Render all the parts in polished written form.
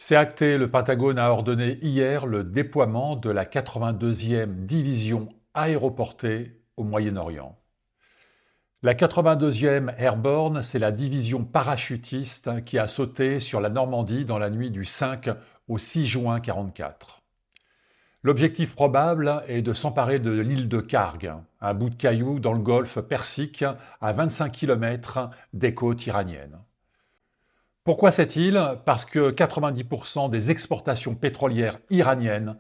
C'est acté, le Pentagone a ordonné hier le déploiement de la 82e division aéroportée au Moyen-Orient. La 82e Airborne, c'est la division parachutiste qui a sauté sur la Normandie dans la nuit du 5 au 6 juin 1944. L'objectif probable est de s'emparer de l'île de Karg, un bout de caillou dans le golfe Persique à 25 km des côtes iraniennes. Pourquoi cette île? Parce que 90% des exportations pétrolières iraniennes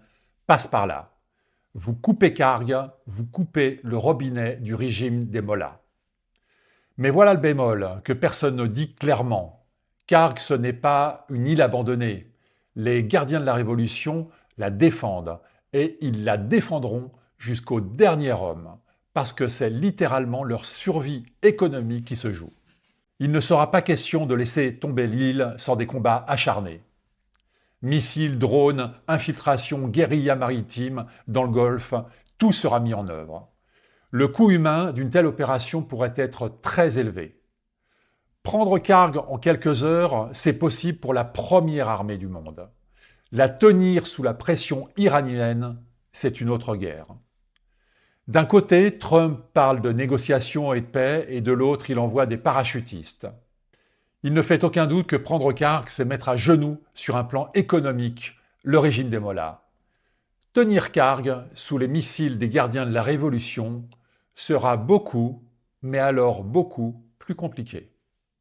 passent par là. Vous coupez Karg, vous coupez le robinet du régime des mollahs. Mais voilà le bémol que personne ne dit clairement. Karg, ce n'est pas une île abandonnée. Les gardiens de la Révolution la défendent et ils la défendront jusqu'au dernier homme parce que c'est littéralement leur survie économique qui se joue. Il ne sera pas question de laisser tomber l'île sans des combats acharnés. Missiles, drones, infiltration, guérilla maritime dans le Golfe, tout sera mis en œuvre. Le coût humain d'une telle opération pourrait être très élevé. Prendre Karg en quelques heures, c'est possible pour la première armée du monde. La tenir sous la pression iranienne, c'est une autre guerre. D'un côté, Trump parle de négociations et de paix, et de l'autre, il envoie des parachutistes. Il ne fait aucun doute que prendre Karg, c'est mettre à genoux, sur un plan économique, le régime des mollahs. Tenir Karg sous les missiles des gardiens de la Révolution sera beaucoup, mais alors beaucoup, plus compliqué.